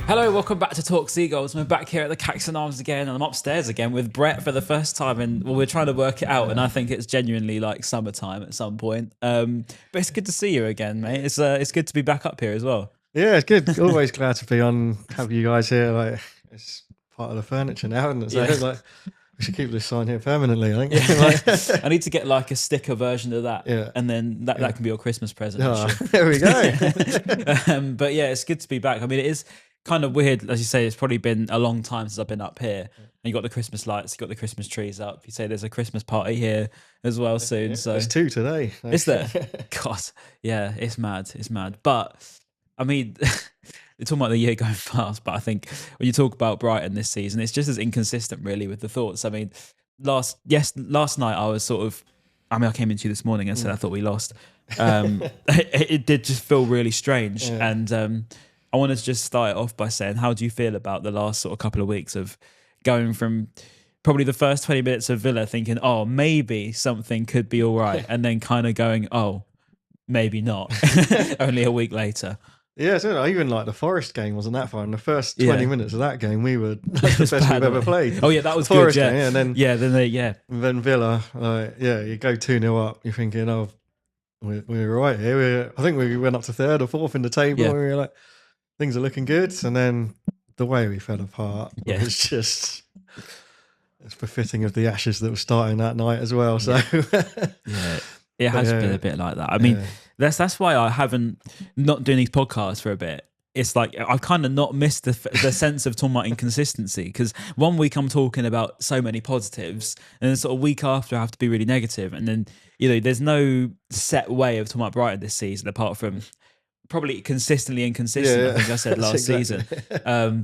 Hello, welcome back to Talk Seagulls. We're back here at the Caxton Arms again, and I'm upstairs again with Brett for the first time, and we're trying to work it out, and I think it's genuinely like summertime at some point. But it's good to see you again, mate. It's good to be back up here as well. Yeah, it's good. Always glad to be on. Have you guys here? Like, it's part of the furniture now, isn't it? So like, we should keep this sign here permanently, I think. Yeah. I need to get like a sticker version of that, Yeah. and then that can be your Christmas present. There we go. But yeah, it's good to be back. I mean, it is kind of weird, as you say. It's probably been a long time since I've been up here. And you got the Christmas lights, you got the Christmas trees up. You say there's a Christmas party here as well soon. So There's two today. is there? God, yeah, it's mad. It's mad. But I mean, you're talking about the year going fast, but I think when you talk about Brighton this season, it's just as inconsistent, really, with the thoughts. I mean, last night I was sort of, I came into you this morning and said I thought we lost. It did just feel really strange, and I wanted to just start it off by saying, how do you feel about the last sort of couple of weeks of going from probably the first 20 minutes of Villa thinking, oh, maybe something could be all right, and then kind of going, oh, maybe not, only a week later. Yeah, so even like the Forest game wasn't that far. In the first 20 minutes of that game, we were like the best we've ever played. Oh yeah, that was Forest good. Game, and then Villa, you go 2-0 up. You're thinking, oh, we're right here. I think we went up to third or fourth in the table. And we were like, things are looking good, and then the way we fell apart was just. It's befitting of the Ashes that was starting that night as well. So it has been a bit like that. I mean, that's why I haven't not doing these podcasts for a bit. It's like I've kind of not missed the sense of talking about inconsistency, because one week I'm talking about so many positives, and then sort of week after I have to be really negative, and then there's no set way of talking about Brighton this season apart from probably consistently inconsistent. I think I said last season,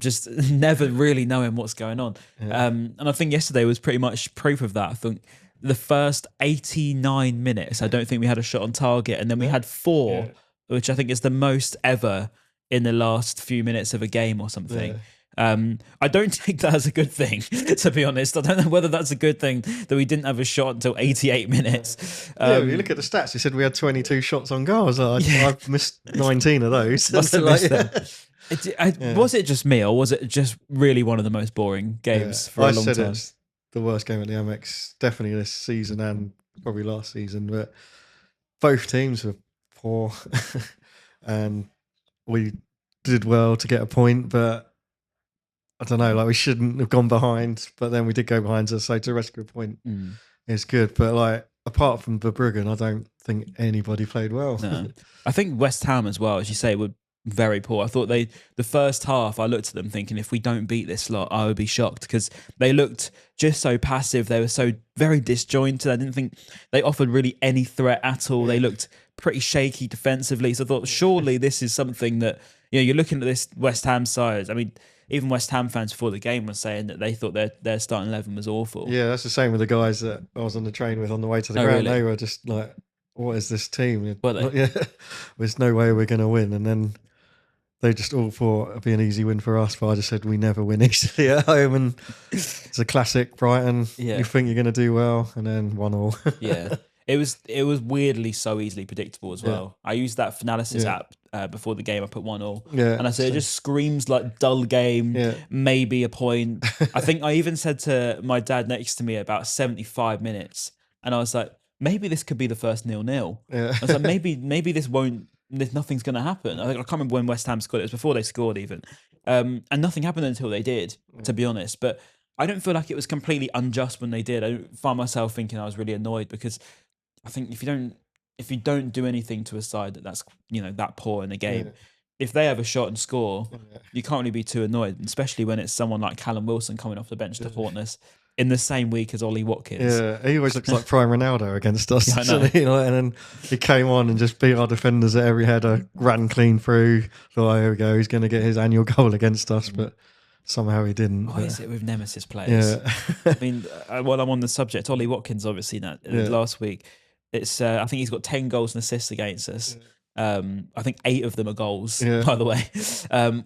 just never really knowing what's going on. And I think yesterday was pretty much proof of that. I think the first 89 minutes, I don't think we had a shot on target, and then we had 4, which I think is the most ever in the last few minutes of a game or something. I don't take that as a good thing, to be honest. I don't know whether that's a good thing that we didn't have a shot until 88 minutes. If you look at the stats, you said we had 22 shots on goal. I've missed 19 of those. Must have missed them. Was it just me, or was it just really one of the most boring games for a long time? It's the worst game at the Amex, definitely this season and probably last season. But both teams were poor, and we did well to get a point, but I don't know, like we shouldn't have gone behind, but then we did go behind, so to rescue a point is good. But like, apart from Verbruggen, I don't think anybody played well. No. I think West Ham as well, as you say, were very poor. I thought the first half, I looked at them thinking, if we don't beat this lot, I would be shocked, because they looked just so passive. They were so very disjointed. I didn't think they offered really any threat at all. They looked pretty shaky defensively. So I thought, surely this is something that, you're looking at this West Ham side. I mean, even West Ham fans before the game were saying that they thought their starting 11 was awful. Yeah, that's the same with the guys that I was on the train with on the way to the ground. Really? They were just like, what is this team? Were they? There's no way we're going to win. And then they just all thought it'd be an easy win for us, but I just said we never win easily at home. And it's a classic Brighton. Yeah. You think you're going to do well, and then 1-1. Yeah. It was weirdly so easily predictable as well. I used that Finalysis app before the game. I put 1-1. Yeah. And I said, it just screams like dull game, maybe a point. I think I even said to my dad next to me about 75 minutes, and I was like, maybe this could be the first 0-0. Yeah. I was like, maybe nothing's going to happen. I can't remember when West Ham scored. It was before they scored even. And nothing happened until they did, to be honest. But I don't feel like it was completely unjust when they did. I don't find myself thinking I was really annoyed, because I think if you don't do anything to a side that's that poor in the game, if they have a shot and score, you can't really be too annoyed, especially when it's someone like Callum Wilson coming off the bench to haunt us in the same week as Ollie Watkins. Yeah, he always looks like prime Ronaldo against us. I know. And then he came on and just beat our defenders at every header, ran clean through. Thought, here we go, he's going to get his annual goal against us, but somehow he didn't. Why is it with Nemesis players? I mean, while I'm on the subject, Ollie Watkins, obviously, last week, it's I think he's got 10 goals and assists against us. I think 8 of them are goals, by the way,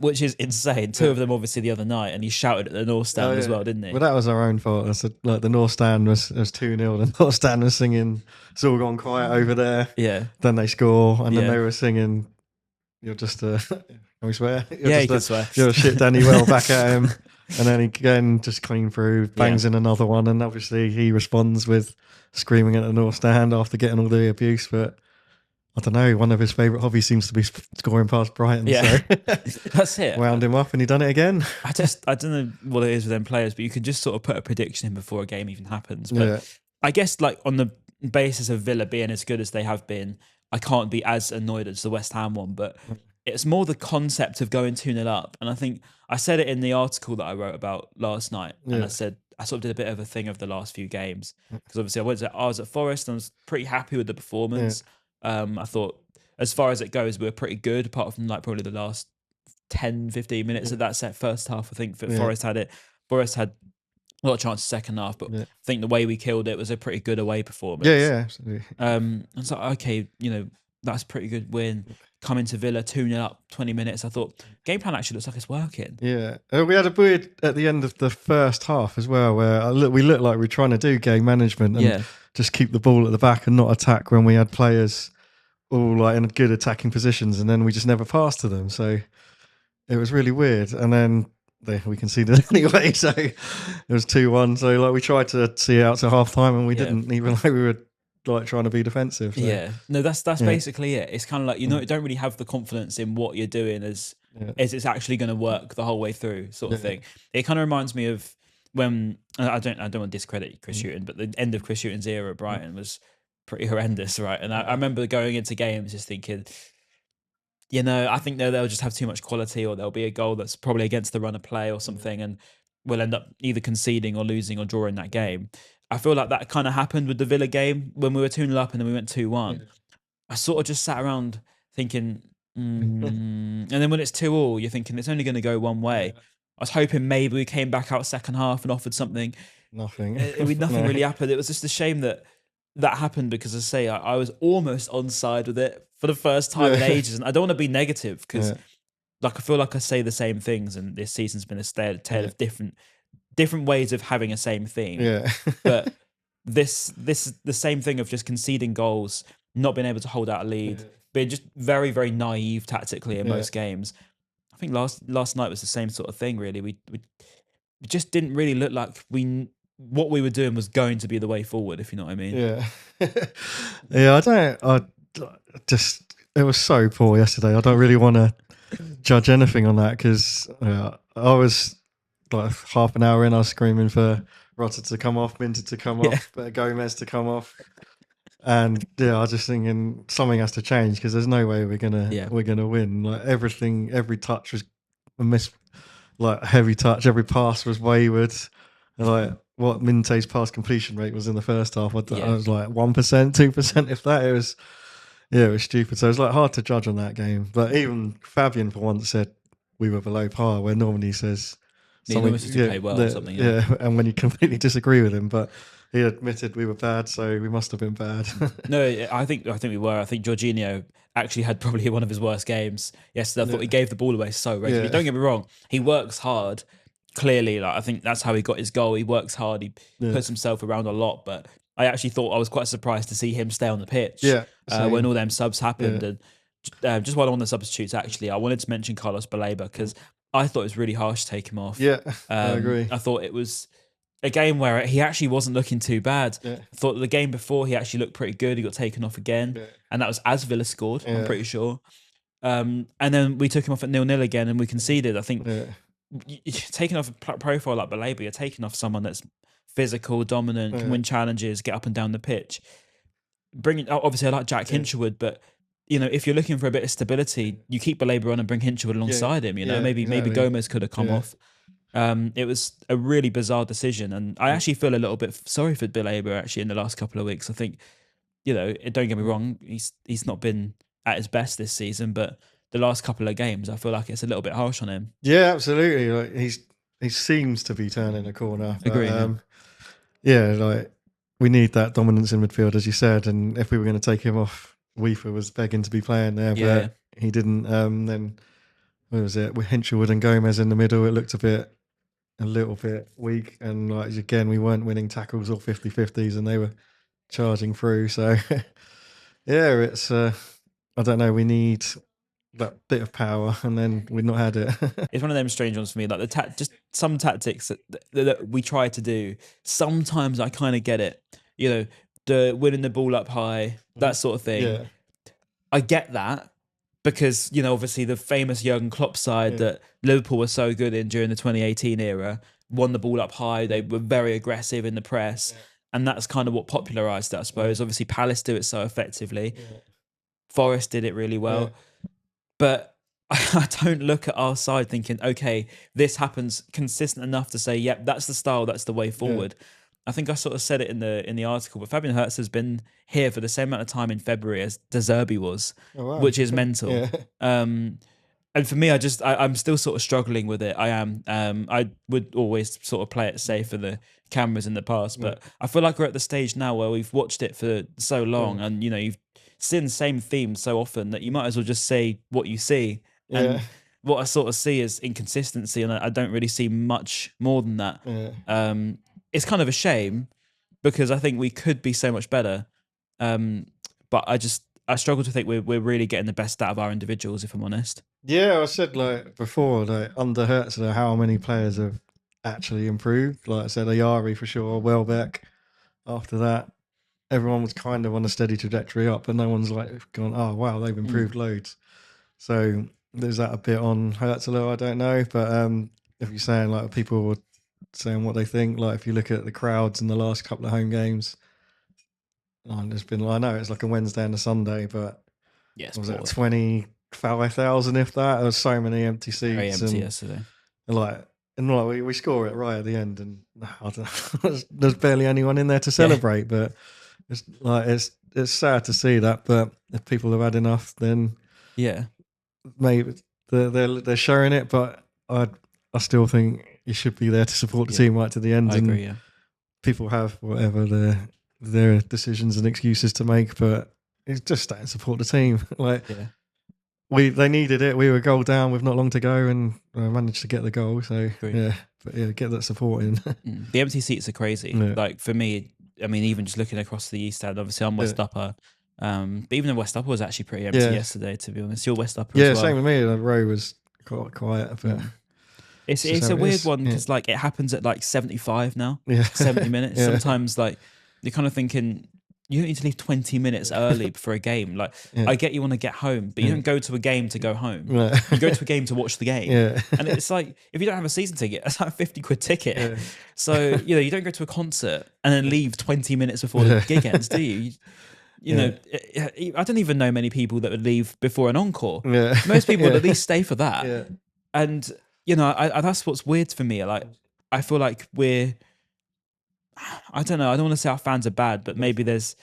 which is insane. 2 of them obviously the other night, and he shouted at the North Stand as well, didn't he? Well, that was our own fault. I said, like, the North Stand was 2-0. The North Stand was singing, it's all gone quiet over there. Yeah. Then they score, and then they were singing, you're just can we swear? You can swear. You're a shit Danny well back at him, and then again just clean through, bangs in another one, and obviously he responds with screaming at the North Stand after getting all the abuse. But I don't know, one of his favourite hobbies seems to be scoring past Brighton. Yeah, so that's it. Wound him up, and he done it again. I don't know what it is with them players, but you can just sort of put a prediction in before a game even happens. But I guess like on the basis of Villa being as good as they have been, I can't be as annoyed as the West Ham one, but it's more the concept of going 2-0 up. And I think I said it in the article that I wrote about last night. And I said, I sort of did a bit of a thing of the last few games. Because obviously I was at Forest and I was pretty happy with the performance. I thought as far as it goes, we were pretty good, apart from like probably the last 10, 15 minutes of that set first half. I think Forest had it. Forest had a lot of chances second half, but I think the way we killed it was a pretty good away performance. Yeah, absolutely. I was like, okay, that's a pretty good win. Coming to Villa, 2-0 up, 20 minutes. I thought, game plan actually looks like it's working. Yeah. We had a weird at the end of the first half as well, where we looked like we were trying to do game management and just keep the ball at the back and not attack when we had players all like in good attacking positions, and then we just never passed to them. So it was really weird. And then we conceded anyway, so it was 2-1. So like we tried to see it out to half time and we didn't, even though we were like trying to be defensive. So. Yeah, no, that's basically it. It's kind of like you don't really have the confidence in what you're doing as it's actually going to work the whole way through, sort of thing. It kind of reminds me of when I don't want to discredit Chris Hughton, but the end of Chris Hughton's era at Brighton was pretty horrendous, right? And I remember going into games just thinking, I think they'll just have too much quality, or there'll be a goal that's probably against the run of play or something, and we'll end up either conceding or losing or drawing that game. I feel like that kind of happened with the Villa game when we were 2-0 up and then we went 2-1. I sort of just sat around thinking, and then when it's 2-2, you're thinking it's only going to go one way. I was hoping maybe we came back out second half and offered something. Nothing. Nothing really happened. It was just a shame that happened because, as I say, I was almost on side with it for the first time in ages. And I don't want to be negative because I feel like I say the same things, and this season's been a tale of different ways of having a same theme. Yeah. But this is the same thing of just conceding goals, not being able to hold out a lead, being just very, very naive tactically in most games. I think last night was the same sort of thing, really. We just didn't really look like what we were doing was going to be the way forward, if you know what I mean. Yeah. It was so poor yesterday. I don't really want to judge anything on that because I was like half an hour in, I was screaming for Rotter to come off, Minter to come off, Gomez to come off. And I was just thinking something has to change because there's no way we're gonna win. Like every touch was a miss, like a heavy touch. Every pass was wayward. And like what Minte's pass completion rate was in the first half, I was like 1%, 2%, if that. It was stupid. So it was like hard to judge on that game. But even Fabian for once said we were below par, where normally he says something to play well or something. And when you completely disagree with him, but he admitted we were bad, so we must have been bad. No, I think we were. I think Jorginho actually had probably one of his worst games yesterday. I thought he gave the ball away so regularly. Don't get me wrong, he works hard. Clearly, I think that's how he got his goal. He works hard. He puts himself around a lot. But I actually thought I was quite surprised to see him stay on the pitch when all them subs happened. And just while on the substitutes, actually, I wanted to mention Carlos Baleba because I thought it was really harsh to take him off. Yeah, I agree. I thought it was a game where he actually wasn't looking too bad. Yeah. I thought the game before he actually looked pretty good. He got taken off again, and that was as Villa scored. I'm pretty sure. And then we took him off at 0-0 again, and we conceded. I think taking off a profile like Baleba, you're taking off someone that's physical, dominant, can win challenges, get up and down the pitch. Obviously, I like Jack Hinchelwood, but if you're looking for a bit of stability, you keep Baleba on and bring Hinchelwood alongside him. Maybe Gomez could have come off. It was a really bizarre decision, and I actually feel a little bit sorry for Baleba actually in the last couple of weeks. I think, don't get me wrong, he's not been at his best this season, but the last couple of games, I feel like it's a little bit harsh on him. Yeah, absolutely. Like he seems to be turning a corner. Agree. Like we need that dominance in midfield, as you said, and if we were going to take him off, Weaver was begging to be playing there, but he didn't. Then what was it? With Hinchelwood and Gomez in the middle, it looked a little bit weak, and like again, we weren't winning tackles or 50-50s, and they were charging through. So it's I don't know. We need that bit of power, and then we've not had it. It's one of them strange ones for me. Like just some tactics that we try to do. Sometimes I kind of get it. You know, the winning the ball up high, that sort of thing. Yeah. I get that because, you know, obviously the famous Jurgen Klopp side that Liverpool were so good in during the 2018 era won the ball up high. They were very aggressive in the press. Yeah. And that's kind of what popularised it, I suppose. Obviously, Palace do it so effectively. Yeah. Forest did it really well. Yeah. But I don't look at our side thinking, okay, this happens consistent enough to say, yep, that's the style, that's the way forward. Yeah. I think I sort of said it in the article, but Fabian Hertz has been here for the same amount of time in February as De Zerbi was, which is mental. Yeah. And for me, I'm still sort of struggling with it. I am. I would always sort of play it safe for the cameras in the past, but I feel like we're at the stage now where we've watched it for so long, and you know, you've seen the same themes so often that you might as well just say what you see. Yeah. And what I sort of see is inconsistency, and I don't really see much more than that. Yeah. It's kind of a shame because I think we could be so much better. But I struggle to think we're really getting the best out of our individuals, if I'm honest. Yeah, I said like before, like under Hertz, how many players have actually improved. Like I said, Ayari for sure, Welbeck. After that, everyone was kind of on a steady trajectory up, but no one's like gone, oh wow, they've improved loads. So there's that a bit on Hertzler, I don't know. But if you're saying like people were saying what they think, like if you look at the crowds in the last couple of home games, there's been, I know it's like a Wednesday and a Sunday, but was it 25,000 if that? There was so many empty seats. Very empty yesterday. And we score it right at the end, and there's barely anyone in there to celebrate. Yeah. But it's sad to see that. But if people have had enough, then maybe they're showing it. But I still think you should be there to support the team right to the end. I agree. Yeah. People have whatever their decisions and excuses to make, but it's just stay and support the team. They needed it. We were a goal down with not long to go, and managed to get the goal. So get that support in. The empty seats are crazy. Yeah. Like for me, I mean, even just looking across the East End, obviously I'm West Upper, but even the West Upper was actually pretty empty yesterday. To be honest, you're West Upper. Yeah, as well. Same with me. The row was quite quiet, but. It's a weird one because like it happens at like 75 now, 70 minutes. Sometimes like you're kind of thinking you don't need to leave 20 minutes early for a game. Like I get you want to get home, but you don't go to a game to go home. You go to a game to watch the game. And it's like if you don't have a season ticket, that's like a 50 quid ticket. So you don't go to a concert and then leave 20 minutes before the gig ends, do you? You know, I don't even know many people that would leave before an encore. Most people would at least stay for that. And you know, I that's what's weird for me. Like, I feel like I don't know. I don't want to say our fans are bad, but maybe there's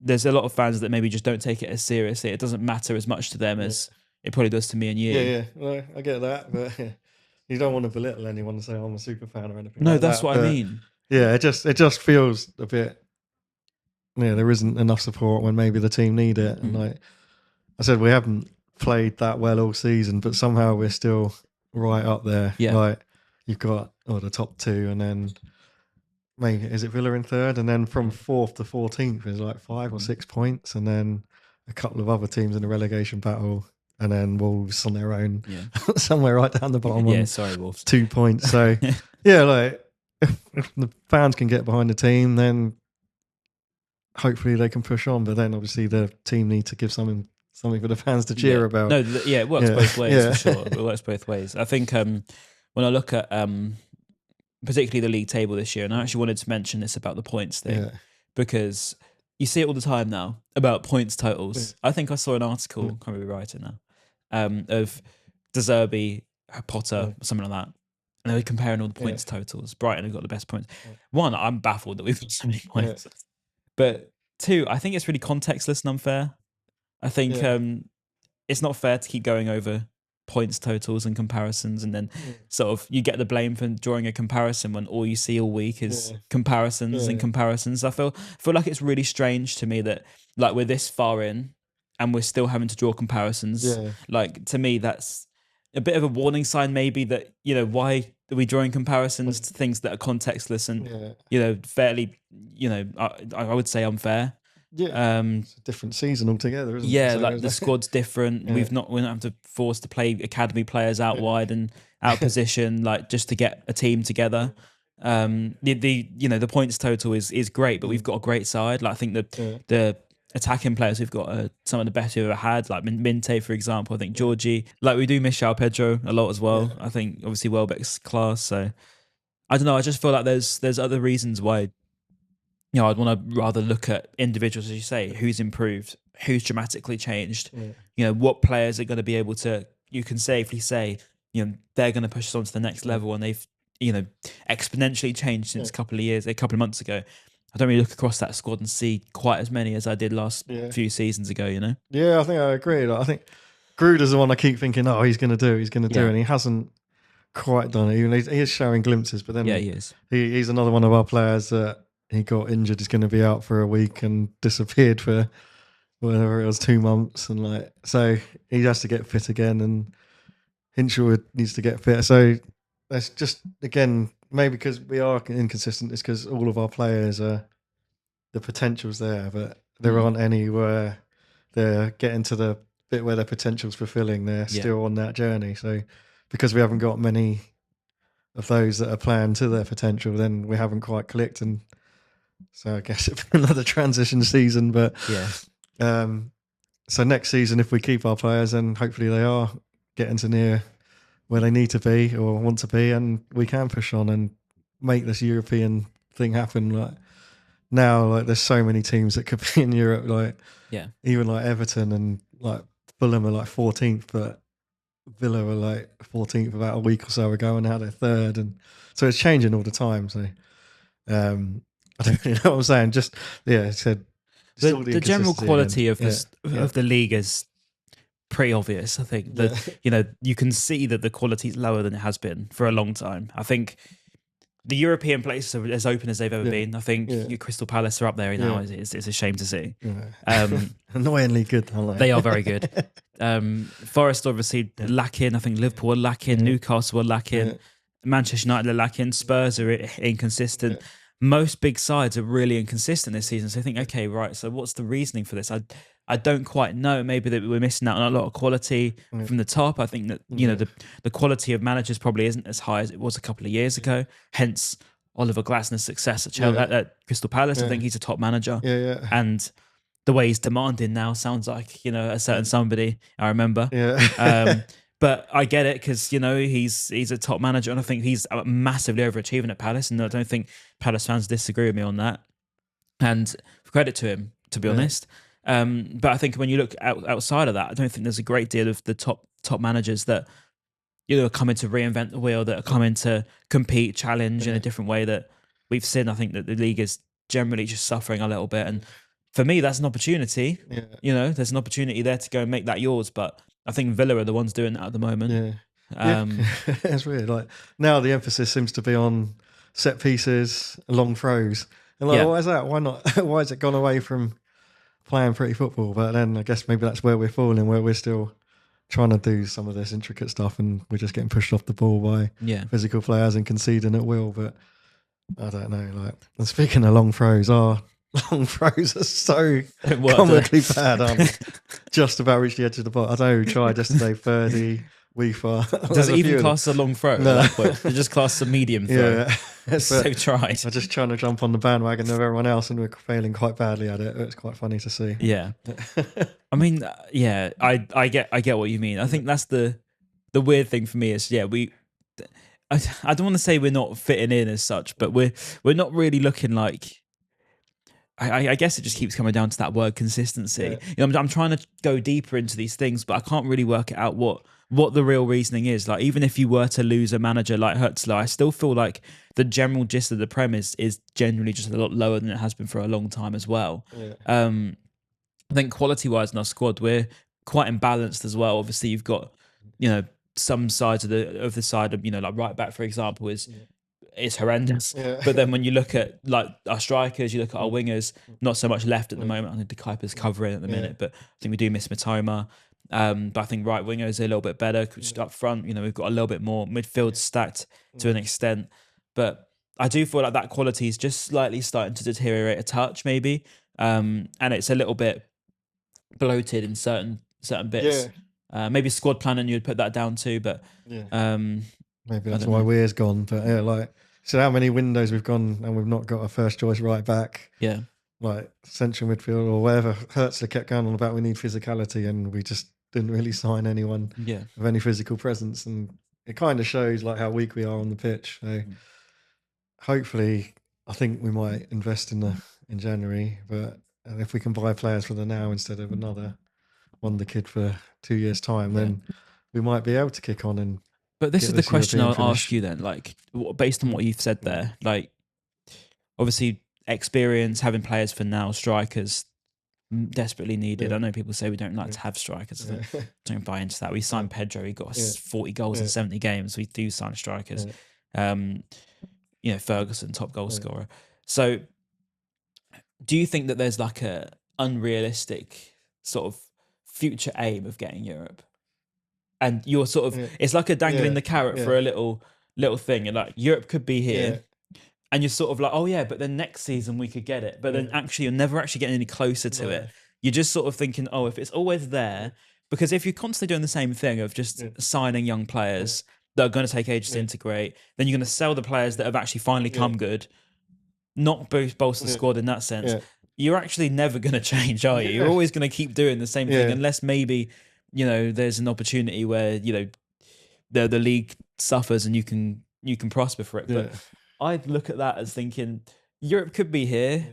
a lot of fans that maybe just don't take it as seriously. It doesn't matter as much to them as it probably does to me and you. Yeah. Well, I get that, but you don't want to belittle anyone and say I'm a super fan or anything. No, like that's that. what I mean. Yeah, it just feels a bit. Yeah, there isn't enough support when maybe the team need it, and like I said, we haven't played that well all season, but somehow we're still right up there. Yeah. Like you've got the top two, and then maybe is it Villa in third, and then from 4th to 14th is like 5 or 6 points, and then a couple of other teams in the relegation battle, and then Wolves on their own somewhere right down the bottom. Wolves 2 points. So like if the fans can get behind the team, then hopefully they can push on. But then obviously the team need to give something for the fans to cheer about. No, it works both ways for sure. It works both ways. I think when I look at particularly the league table this year, and I actually wanted to mention this about the points thing because you see it all the time now about points totals. I think I saw an article, can't remember writer now, of De Zerbi, Potter, something like that. And they were comparing all the points totals. Brighton have got the best points. One, I'm baffled that we've got so many points. But two, I think it's really contextless and unfair. I think it's not fair to keep going over points totals and comparisons, and then sort of you get the blame for drawing a comparison when all you see all week is comparisons and comparisons. I feel like it's really strange to me that like we're this far in and we're still having to draw comparisons. Like to me, that's a bit of a warning sign, maybe that why are we drawing comparisons to things that are contextless and fairly I would say unfair. It's a different season altogether, isn't it? Yeah, So like the squad's different. We're not having to force to play academy players out wide and out of position, like just to get a team together. The points total is great, but we've got a great side. Like I think the attacking players we've got are some of the best we've ever had. Like Minte, for example. I think Georgie. Like we do miss João Pedro a lot as well. I think obviously Welbeck's class. So I don't know. I just feel like there's other reasons why. I'd want to rather look at individuals, as you say, who's improved, who's dramatically changed. What players are going to be able to. You can safely say, they're going to push us on to the next level, and they've, exponentially changed since a couple of months ago. I don't really look across that squad and see quite as many as I did last few seasons ago. Yeah, I think I agree. Like, I think Gruder's the one I keep thinking, oh, he's going to do, and he hasn't quite done it. Even he is showing glimpses, but then he is. He's another one of our players that. He got injured. He's going to be out for a week and disappeared for whatever it was, 2 months, and so he has to get fit again. And Hinshaw needs to get fit. So that's just again maybe because we are inconsistent. It's because all of our players are the potential's there, but there aren't any where they're getting to the bit where their potential's fulfilling. They're still on that journey. So because we haven't got many of those that are playing to their potential, then we haven't quite clicked and. So I guess it'll be another transition season, but so next season, if we keep our players, then hopefully they are getting to near where they need to be or want to be, and we can push on and make this European thing happen. Like now, there's so many teams that could be in Europe, even like Everton and like Fulham are like 14th, but Villa were like 14th about a week or so ago, and now they're third, and so it's changing all the time. So. I don't really know what I'm saying. Just it said the general quality of the league is pretty obvious. I think that you can see that the quality is lower than it has been for a long time. I think the European places are as open as they've ever been. I think Crystal Palace are up there now. It's a shame to see. Annoyingly good, aren't they are very good. Forest obviously lacking. I think Liverpool are lacking. Newcastle are lacking. Manchester United are lacking. Spurs are inconsistent. Most big sides are really inconsistent this season. So I think, okay, right. So what's the reasoning for this? I don't quite know. Maybe that we're missing out on a lot of quality from the top. I think that the quality of managers probably isn't as high as it was a couple of years ago. Hence Oliver Glasner's success at Crystal Palace. I think he's a top manager. And the way he's demanding now sounds like a certain somebody I remember. But I get it because he's a top manager, and I think he's massively overachieving at Palace, and I don't think Palace fans disagree with me on that. And credit to him, to be honest. But I think when you look outside of that, I don't think there's a great deal of the top managers that are coming to reinvent the wheel, that are coming to compete, challenge in a different way that we've seen. I think that the league is generally just suffering a little bit, and for me, that's an opportunity. There's an opportunity there to go and make that yours, but. I think Villa are the ones doing that at the moment. It's weird. Like now, the emphasis seems to be on set pieces, long throws, and why is that? Why not? Why has it gone away from playing pretty football? But then I guess maybe that's where we're falling, where we're still trying to do some of this intricate stuff, and we're just getting pushed off the ball by physical players and conceding at will. But I don't know. And speaking of long throws, long throws are so comically bad. Just about reached the edge of the box. I know we tried yesterday, 30, Weefa. Does it even class a long throw? No. It just class a medium throw. So tried. I'm just trying to jump on the bandwagon of everyone else, and we're failing quite badly at it. It's quite funny to see. Yeah. I mean, I get what you mean. I think that's the weird thing for me is, I don't want to say we're not fitting in as such, but we're not really looking like. I guess it just keeps coming down to that word consistency. I'm trying to go deeper into these things, but I can't really work it out what the real reasoning is. Like, even if you were to lose a manager like Hutzler, I still feel like the general gist of the premise is generally just a lot lower than it has been for a long time as well. I think quality-wise in our squad, we're quite imbalanced as well. Obviously, you've got some sides of the side of like right back, for example, is horrendous. But then when you look at like our strikers, you look at our wingers, not so much left at the moment. I think the Kuiper's covering at the minute, but I think we do miss Matoma. But I think right wingers are a little bit better. Just up front, we've got a little bit more midfield stacked to an extent. But I do feel like that quality is just slightly starting to deteriorate a touch, maybe. and it's a little bit bloated in certain bits. Maybe squad planning you'd put that down to, but maybe that's why Weir's gone. But like, so how many windows we've gone and we've not got a first choice right back. Yeah. Like central midfield or whatever. Hertzler kept going on about we need physicality, and we just didn't really sign anyone of any physical presence, and it kind of shows like how weak we are on the pitch. So hopefully, I think we might invest in January, but if we can buy players for the now instead of another wonder kid for 2 years' time, then we might be able to kick on and. But this is the question I'll ask you then, like based on what you've said there, like obviously. Experience, having players for now, strikers desperately needed. I know people say we don't like to have strikers. I don't buy into that. We signed Pedro, he got us 40 goals in 70 games. We do sign strikers. Ferguson, top goal scorer. So do you think that there's like a unrealistic sort of future aim of getting Europe? And you're sort of, it's like a dangling the carrot for a little thing. And like, Europe could be here. And you're sort of like, oh yeah, but then next season we could get it. But then actually you're never actually getting any closer to it. You're just sort of thinking, oh, if it's always there, because if you're constantly doing the same thing of just signing young players that are going to take ages to integrate, then you're going to sell the players that have actually finally come good, not bolster the squad in that sense. You're actually never going to change, are you? You're always going to keep doing the same thing unless maybe, there's an opportunity where, the league suffers and you can prosper for it. But I'd look at that as thinking Europe could be here,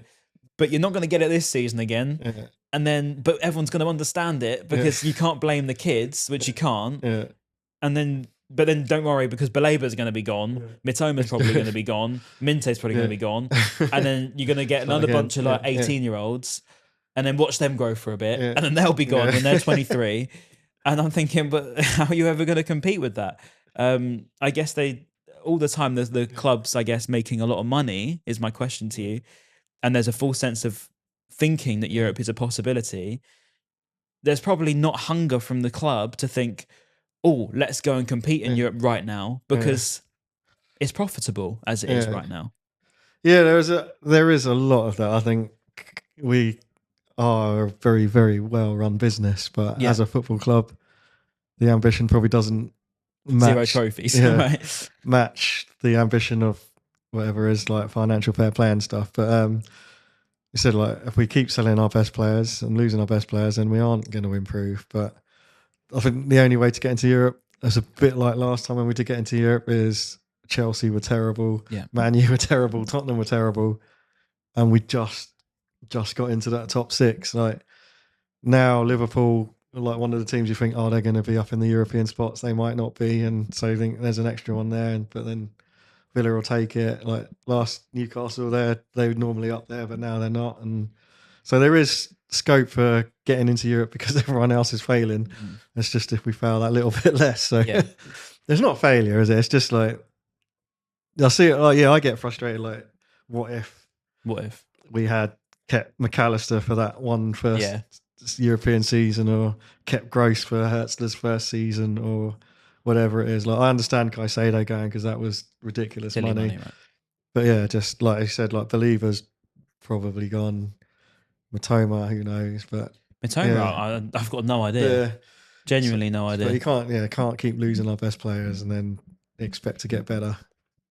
but you're not going to get it this season again. And then, but everyone's going to understand it because you can't blame the kids, which you can't. And then, but then don't worry because Balaba's going to be gone. Mitoma's probably going to be gone. Minte's probably going to be gone. And then you're going to get another bunch of like 18-year-olds and then watch them grow for a bit. And then they'll be gone when they're 23. And I'm thinking, but how are you ever going to compete with that? I guess all the time there's the clubs, I guess, making a lot of money is my question to you. And there's a full sense of thinking that Europe is a possibility. There's probably not hunger from the club to think, oh, let's go and compete in Europe right now because it's profitable as it is right now. Yeah, there is a lot of that. I think we are a very, very well-run business, but as a football club, the ambition probably doesn't match, 0 trophies, right? Match the ambition of whatever is like financial fair play and stuff. But you said like if we keep selling our best players and losing our best players, then we aren't going to improve. But I think the only way to get into Europe, it's a bit like last time when we did get into Europe, is Chelsea were terrible, Man U were terrible, Tottenham were terrible, and we just got into that top 6. Like now, Liverpool. Like one of the teams you think, oh, they're going to be up in the European spots. They might not be. And so you think there's an extra one there. But then Villa will take it. Like last Newcastle, they were normally up there, but now they're not. And so there is scope for getting into Europe because everyone else is failing. It's just if we fail that little bit less. So there's not failure, is it? It's just like, I see it. Like, I get frustrated. Like, what if we had kept McAllister for that one first European season, or kept Gross for Hertzler's first season, or whatever it is. Like I understand Caicedo going because that was ridiculous money, right? But just like I said, like Believer's probably gone. Matoma, who knows? But Matoma, I've got no idea. Genuinely no idea. But you can't keep losing our best players and then expect to get better.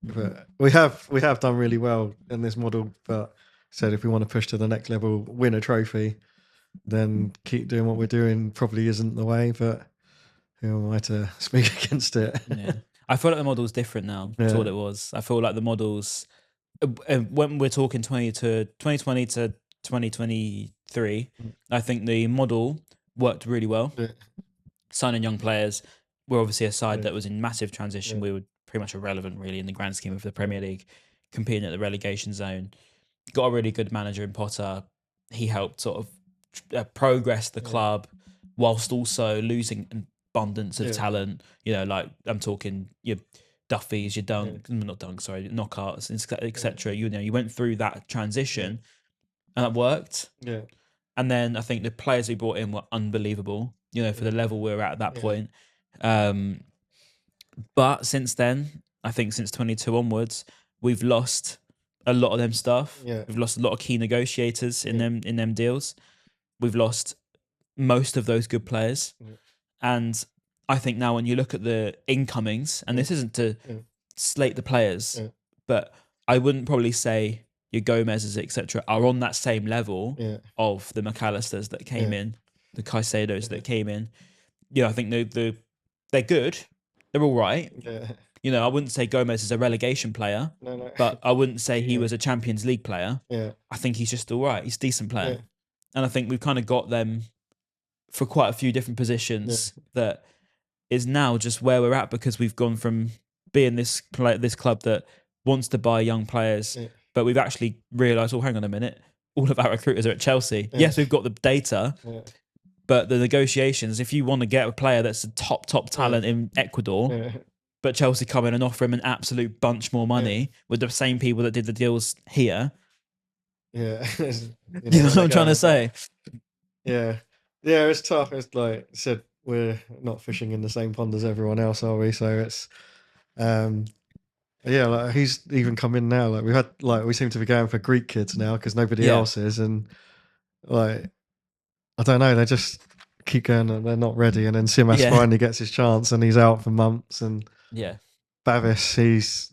But we have done really well in this model. But said if we want to push to the next level, win a trophy, then keep doing what we're doing probably isn't the way, but who am I to speak against it? I feel like the model's different now to what it was. I feel like the models, when we're talking 2020 to 2023, I think the model worked really well. Signing young players, we're obviously a side that was in massive transition. We were pretty much irrelevant really in the grand scheme of the Premier League, competing at the relegation zone. Got a really good manager in Potter. He helped sort of progress the club whilst also losing an abundance of talent. Like I'm talking your Duffys, your knockouts, etc. You went through that transition and that worked. And then I think the players we brought in were unbelievable, for the level we were at that point. But since then, I think since 22 onwards, we've lost a lot of them stuff. Yeah. We've lost a lot of key negotiators in them deals. We've lost most of those good players. And I think now when you look at the incomings, and this isn't to slate the players, but I wouldn't probably say your Gomez's, etc., are on that same level of the McAllisters that came in, the Caicedos that came in. I think they're good. They're all right. Yeah. I wouldn't say Gomez is a relegation player, No. but I wouldn't say he was a Champions League player. Yeah. I think he's just all right. He's a decent player. And I think we've kind of got them for quite a few different positions that is now just where we're at, because we've gone from being this club that wants to buy young players, but we've actually realised, hang on a minute, all of our recruiters are at Chelsea. Yes, we've got the data, but the negotiations, if you want to get a player that's a top talent in Ecuador, but Chelsea come in and offer him an absolute bunch more money with the same people that did the deals here. Yeah. You know what I'm trying to say? Yeah. Yeah, it's tough. It's like I said, we're not fishing in the same pond as everyone else, are we? So it's, like he's even come in now. Like we seem to be going for Greek kids now because nobody else is, and like I don't know, they just keep going and they're not ready. And then Simas finally gets his chance, and he's out for months. And Bavis, he's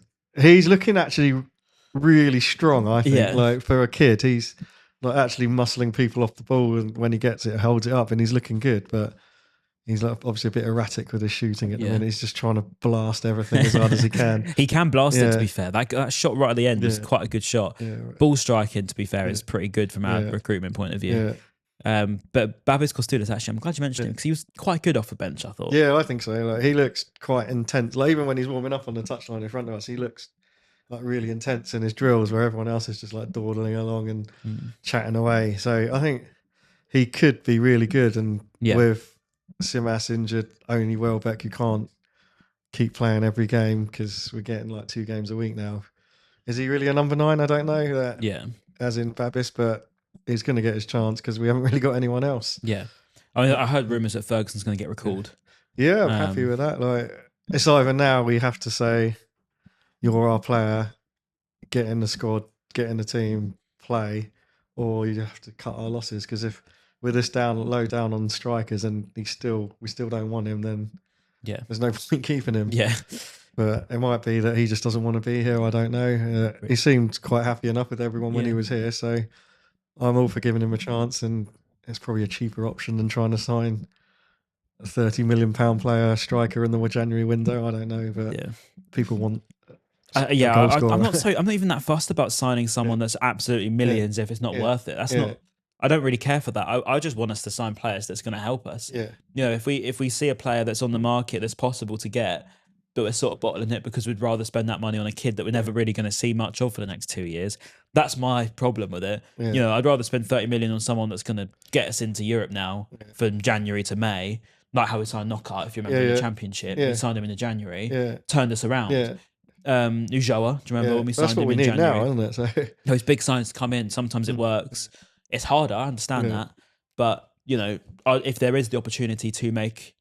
looking actually really strong. I think, like for a kid, he's like actually muscling people off the ball, and when he gets it, holds it up, and he's looking good. But he's like obviously a bit erratic with his shooting at the minute. He's just trying to blast everything as hard as he can. He can blast it, to be fair. That shot right at the end was quite a good shot. Ball striking, to be fair, is pretty good from our recruitment point of view. But Babis Kostoulis, actually, I'm glad you mentioned him because he was quite good off the bench, I thought. Yeah, I think so. Like, he looks quite intense. Like, even when he's warming up on the touchline in front of us, he looks like really intense in his drills, where everyone else is just like dawdling along and chatting away. So I think he could be really good. And with Simas injured, only Welbeck, you can't keep playing every game because we're getting like 2 games a week now. Is he really a number 9? I don't know. As in Babis, but he's going to get his chance because we haven't really got anyone else. Yeah. I heard rumours that Ferguson's going to get recalled. Yeah, I'm happy with that. Like, it's either now we have to say, you're our player, get in the squad, get in the team, play, or you have to cut our losses. Because if we're this low down on strikers and we still don't want him, then there's no point keeping him. Yeah. But it might be that he just doesn't want to be here. I don't know. He seemed quite happy enough with everyone when he was here. So I'm all for giving him a chance, and it's probably a cheaper option than trying to sign a £30 million player striker in the January window. I don't know, but people want. I'm not even that fussed about signing someone that's absolutely millions if it's not worth it. That's not. I don't really care for that. I just want us to sign players that's going to help us. Yeah. If we see a player that's on the market that's possible to get, but we're sort of bottling it because we'd rather spend that money on a kid that we're never really going to see much of for the next 2 years. That's my problem with it. Yeah. I'd rather spend 30 million on someone that's going to get us into Europe now from January to May, like how we signed Knockout, if you remember, in the Championship. We signed him in January, turned us around. Yeah. Ujoa, do you remember when we signed him in January? Now, isn't it? So. Those big signs come in. Sometimes it works. It's harder, I understand that. But, if there is the opportunity to make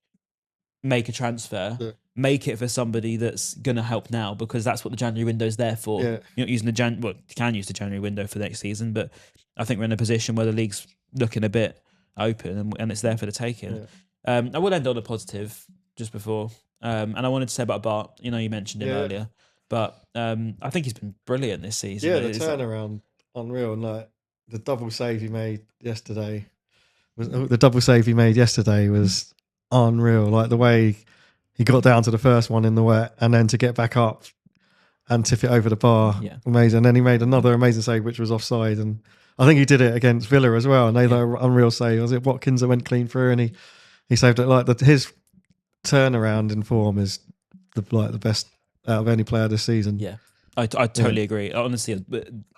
a transfer, make it for somebody that's going to help now, because that's what the January window is there for. You're not using you can use the January window for next season, but I think we're in a position where the league's looking a bit open and it's there for the taking. I will end on a positive just before. And I wanted to say about Bart. You mentioned him earlier. But I think he's been brilliant this season. Yeah, the turnaround, unreal. And like the double save he made yesterday was unreal. Like the way he got down to the first one in the wet, and then to get back up and tip it over the bar, amazing. And then he made another amazing save, which was offside. And I think he did it against Villa as well. And they like unreal save. Was it Watkins that went clean through, and he saved it? Like his turnaround in form is the best out of any player this season. Yeah, I totally agree. Honestly,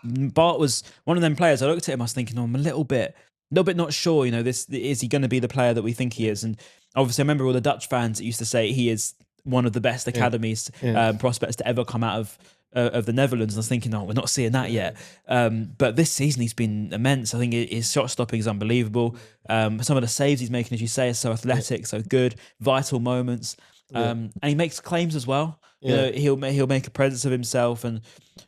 Bart was one of them players. I looked at him, I was thinking, I'm a little bit not sure. This is he going to be the player that we think he is? And obviously, I remember all the Dutch fans that used to say he is one of the best academies prospects to ever come out of the Netherlands. And I was thinking, we're not seeing that yet. But this season he's been immense. I think his shot stopping is unbelievable. Some of the saves he's making, as you say, are so athletic, so good, vital moments. and he makes claims as well. You know, he'll make a presence of himself, and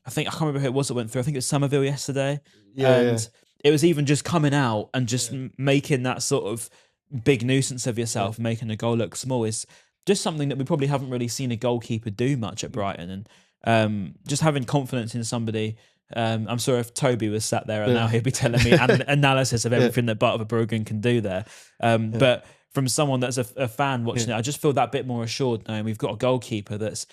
I can't remember who it was that went through. I think it was Somerville yesterday, and it was even just coming out and just making that sort of big nuisance of yourself, making a goal look small is just something that we probably haven't really seen a goalkeeper do much at Brighton, and just having confidence in somebody. I'm sure if Toby was sat there and now he'd be telling me an analysis of everything that Bart Verbruggen can do there. But from someone that's a fan watching it, I just feel that bit more assured knowing we've got a goalkeeper that's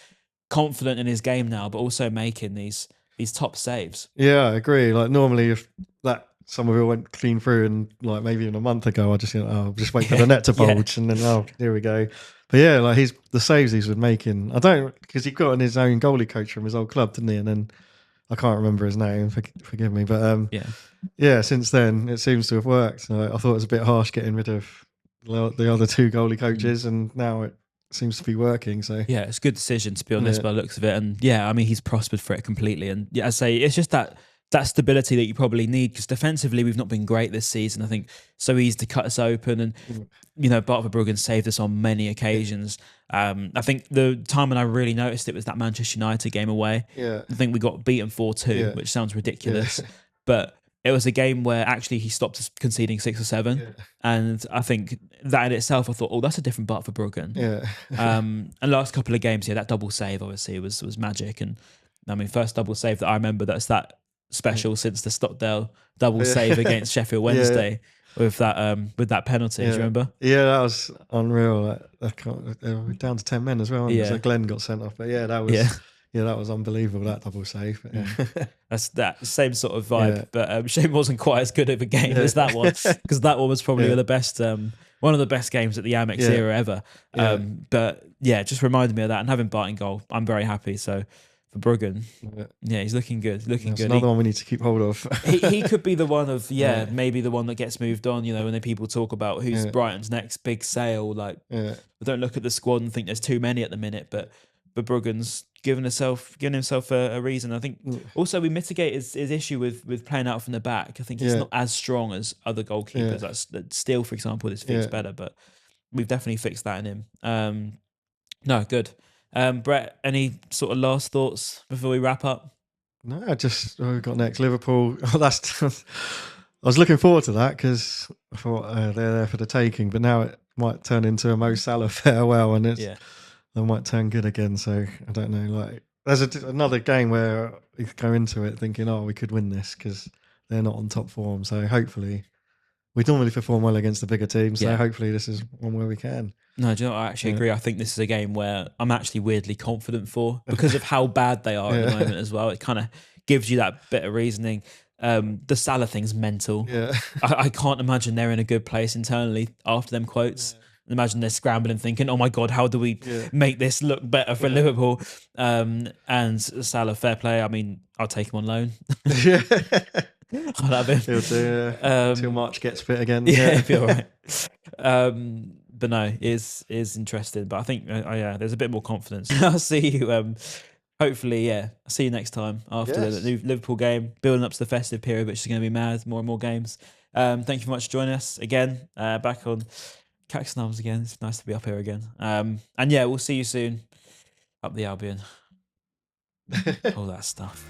confident in his game now, but also making these top saves. Yeah, I agree. Like normally if that Somerville went clean through and like maybe even a month ago, I just just wait for the net to bulge and then here we go. But yeah, like the saves he's been making. Because he got in his own goalie coach from his old club, didn't he? And then I can't remember his name. Forgive me, but since then it seems to have worked. I thought it was a bit harsh getting rid of the other two goalie coaches, and now it seems to be working. So yeah, it's a good decision to be honest by the looks of it. And yeah, I mean he's prospered for it completely. And yeah, I say it's just that stability that you probably need, because defensively we've not been great this season. I think so easy to cut us open, and you know Bart Verbruggen saved us on many occasions. I think the time when I really noticed it was that Manchester United game away. I think we got beaten 4-2, which sounds ridiculous, but it was a game where actually he stopped us conceding 6 or 7, and I think that in itself I thought, oh, that's a different Bart Verbruggen. And last couple of games, that double save obviously was magic. And I mean, first double save that I remember that's that special since the Stockdale double save against Sheffield Wednesday with that penalty. Do you remember? Yeah, that was unreal. We're down to 10 men as well. So Glenn got sent off, but that was unbelievable, that double save. That's that same sort of vibe, but shame wasn't quite as good of a game as that one, because that one was probably the best. One of the best games at the Amex era ever. But just reminded me of that, and having Bart in goal, I'm very happy. So Verbruggen, he's looking good. That's good. Another one we need to keep hold of. he could be the one of maybe the one that gets moved on. You know, when people talk about who's Brighton's next big sale, like I don't look at the squad and think there's too many at the minute, but Verbruggen's giving himself a reason. I think also we mitigate his issue with playing out from the back. I think he's not as strong as other goalkeepers. That Steele, for example, is fixed better, but we've definitely fixed that in him. No, good. Brett, any sort of last thoughts before we wrap up? No, just we've got next Liverpool. I was looking forward to that because I thought they're there for the taking, but now it might turn into a Mo Salah farewell, and they might turn good again. So I don't know. Like there's another game where you go into it thinking, oh, we could win this because they're not on top form. So hopefully, we normally perform well against the bigger teams. So hopefully, this is one where we can. No, do you know what? I actually agree. I think this is a game where I'm actually weirdly confident for, because of how bad they are at the moment as well. It kind of gives you that bit of reasoning. The Salah thing's mental. I can't imagine they're in a good place internally after them quotes. Imagine they're scrambling thinking, oh my God, how do we make this look better for Liverpool? And Salah, fair play. I mean, I'll take him on loan. I'll have him. He'll do, till March gets fit again. It'll be all right. But no, it is interesting. But I think, there's a bit more confidence. I'll see you. Hopefully, I'll see you next time after the new Liverpool game, building up to the festive period, which is going to be mad. More and more games. Thank you very much for joining us again. Back on Caxton Arms again. It's nice to be up here again. And we'll see you soon. Up the Albion. All that stuff.